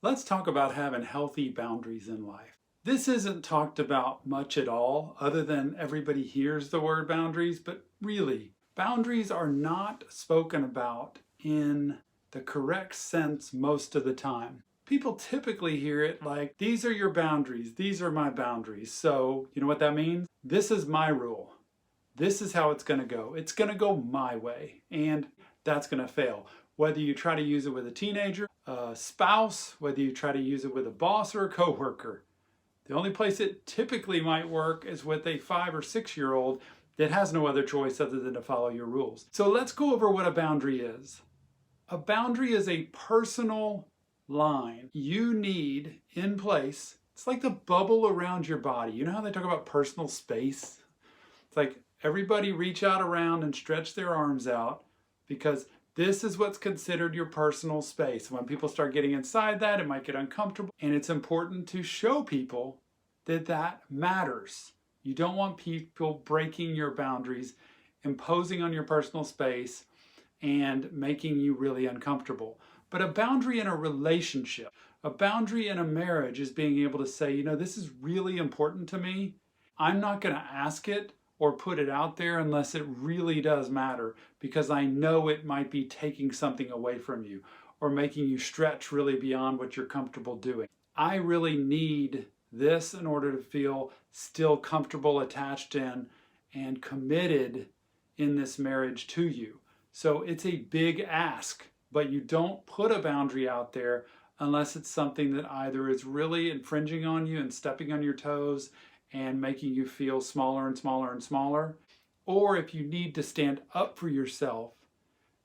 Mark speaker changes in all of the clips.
Speaker 1: Let's talk about having healthy boundaries in life. This isn't talked about much at all, other than everybody hears the word boundaries, but really, boundaries are not spoken about in the correct sense most of the time. People typically hear it like, these are your boundaries, these are my boundaries. So, you know what that means? This is my rule. This is how it's going to go. It's going to go my way, and that's going to fail. Whether you try to use it with a teenager, a spouse, whether you try to use it with a boss or a coworker. The only place it typically might work is with a 5 or 6-year-old that has no other choice other than to follow your rules. So let's go over what a boundary is. A boundary is a personal line you need in place. It's like the bubble around your body. You know how they talk about personal space? It's like everybody reach out around and stretch their arms out, because this is what's considered your personal space. When people start getting inside that, it might get uncomfortable. And it's important to show people that that matters. You don't want people breaking your boundaries, imposing on your personal space, and making you really uncomfortable. But a boundary in a relationship, a boundary in a marriage is being able to say, you know, this is really important to me. I'm not going to ask it or put it out there unless it really does matter, because I know it might be taking something away from you or making you stretch really beyond what you're comfortable doing. I really need this in order to feel still comfortable, attached in, and committed in this marriage to you. So it's a big ask, but you don't put a boundary out there unless it's something that either is really infringing on you and stepping on your toes and making you feel smaller and smaller and smaller, or if you need to stand up for yourself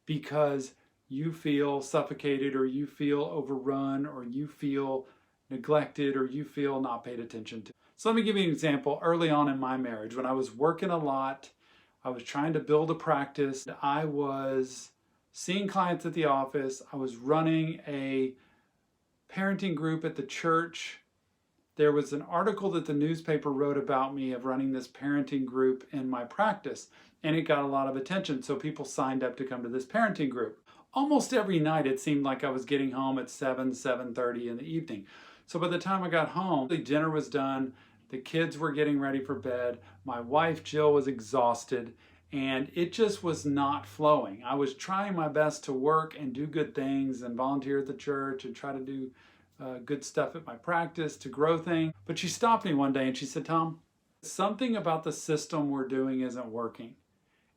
Speaker 1: because you feel suffocated or you feel overrun or you feel neglected or you feel not paid attention to. So let me give you an example. Early on in my marriage, when I was working a lot, I was trying to build a practice. I was seeing clients at the office. I was running a parenting group at the church. There was an article that the newspaper wrote about me of running this parenting group in my practice, and it got a lot of attention. So people signed up to come to this parenting group. Almost every night it seemed like I was getting home at 7:30 in the evening. So by the time I got home, the dinner was done, the kids were getting ready for bed, my wife Jill was exhausted, and it just was not flowing. I was trying my best to work and do good things and volunteer at the church and try to do good stuff at my practice to grow things. But she stopped me one day and she said, Tom, something about the system we're doing isn't working.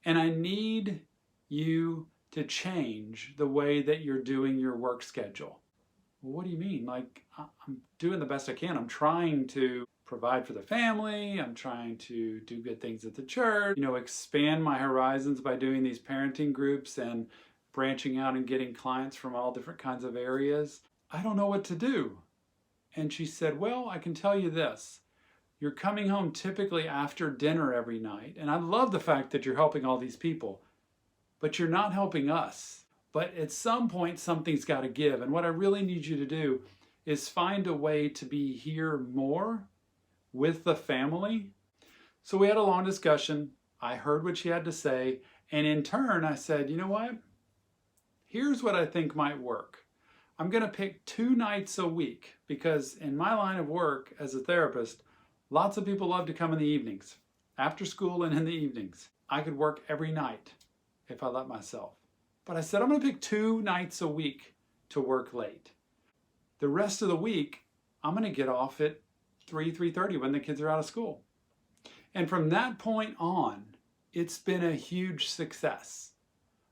Speaker 1: And I need you to change the way that you're doing your work schedule. Well, what do you mean? Like, I'm doing the best I can. I'm trying to provide for the family. I'm trying to do good things at the church, expand my horizons by doing these parenting groups and branching out and getting clients from all different kinds of areas. I don't know what to do. And she said, well, I can tell you this. You're coming home typically after dinner every night. And I love the fact that you're helping all these people, but you're not helping us. But at some point, something's got to give. And what I really need you to do is find a way to be here more with the family. So we had a long discussion. I heard what she had to say. And in turn, I said, you know what? Here's what I think might work. I'm going to pick 2 nights a week, because in my line of work as a therapist, lots of people love to come in the evenings, after school and in the evenings. I could work every night if I let myself. But I said, I'm going to pick 2 nights a week to work late. The rest of the week, I'm going to get off at 3:30 when the kids are out of school. And from that point on, it's been a huge success.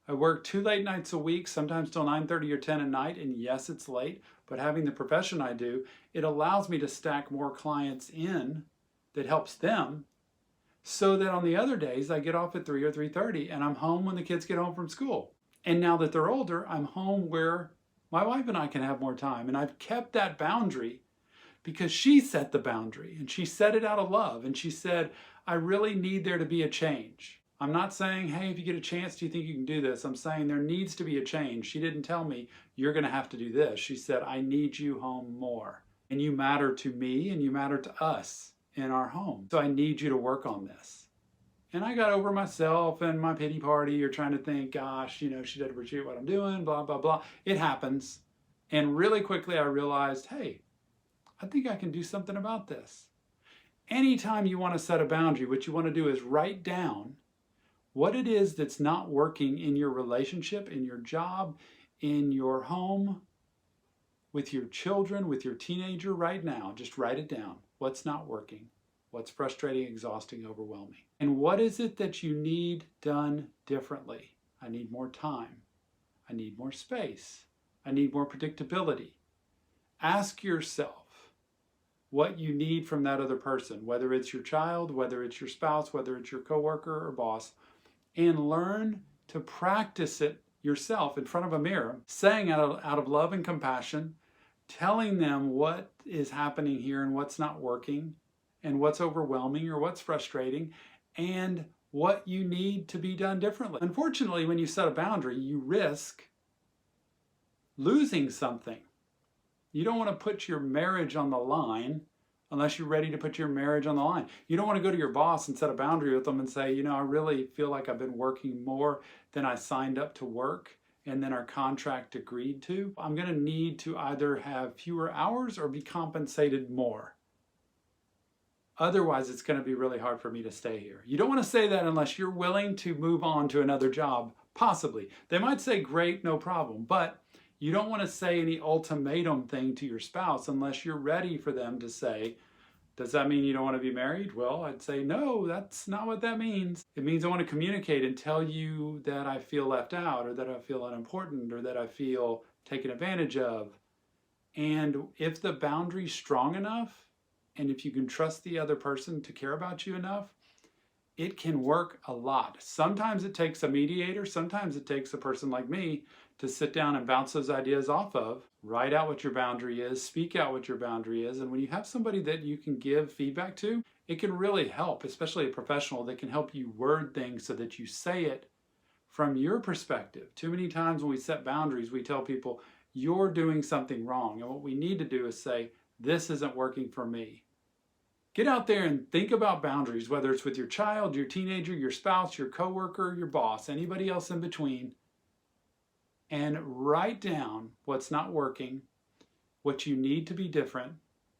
Speaker 1: I work 2 late nights a week, sometimes till 9:30 or 10 at night, and yes, it's late, but having the profession I do, it allows me to stack more clients in that helps them, so that on the other days I get off at 3 or 3:30 and I'm home when the kids get home from school. And now that they're older, I'm home where my wife and I can have more time. And I've kept that boundary because she set the boundary, and she set it out of love. And she said, I really need there to be a change. I'm not saying, hey, if you get a chance, do you think you can do this? I'm saying there needs to be a change. She didn't tell me, you're going to have to do this. She said, I need you home more. And you matter to me and you matter to us in our home. So I need you to work on this. And I got over myself and my pity party. You're trying to think, gosh, she didn't appreciate what I'm doing, blah, blah, blah. It happens. And really quickly I realized, hey, I think I can do something about this. Anytime you want to set a boundary, what you want to do is write down what it is that's not working in your relationship, in your job, in your home, with your children, with your teenager right now. Just write it down. What's not working? What's frustrating, exhausting, overwhelming? And what is it that you need done differently? I need more time. I need more space. I need more predictability. Ask yourself what you need from that other person, whether it's your child, whether it's your spouse, whether it's your coworker or boss, and learn to practice it yourself in front of a mirror, saying out of love and compassion, telling them what is happening here and what's not working and what's overwhelming or what's frustrating and what you need to be done differently. Unfortunately, when you set a boundary, you risk losing something. You don't want to put your marriage on the line unless you're ready to put your marriage on the line. You don't want to go to your boss and set a boundary with them and say, you know, I really feel like I've been working more than I signed up to work and then our contract agreed to. I'm going to need to either have fewer hours or be compensated more. Otherwise, it's going to be really hard for me to stay here. You don't want to say that unless you're willing to move on to another job, possibly. They might say, great, no problem, but you don't want to say any ultimatum thing to your spouse unless you're ready for them to say, does that mean you don't want to be married? Well, I'd say, no, that's not what that means. It means I want to communicate and tell you that I feel left out or that I feel unimportant or that I feel taken advantage of. And if the boundary's strong enough, and if you can trust the other person to care about you enough, it can work a lot. Sometimes it takes a mediator. Sometimes it takes a person like me to sit down and bounce those ideas off of, write out what your boundary is, speak out what your boundary is. And when you have somebody that you can give feedback to, it can really help, especially a professional that can help you word things so that you say it from your perspective. Too many times when we set boundaries, we tell people, you're doing something wrong. And what we need to do is say, this isn't working for me. Get out there and think about boundaries, whether it's with your child, your teenager, your spouse, your coworker, your boss, anybody else in between, and write down what's not working, what you need to be different,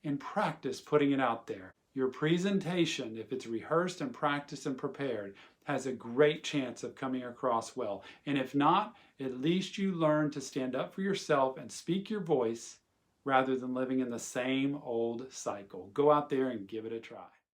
Speaker 1: and practice putting it out there. Your presentation, if it's rehearsed and practiced and prepared, has a great chance of coming across well. And if not, at least you learn to stand up for yourself and speak your voice rather than living in the same old cycle. Go out there and give it a try.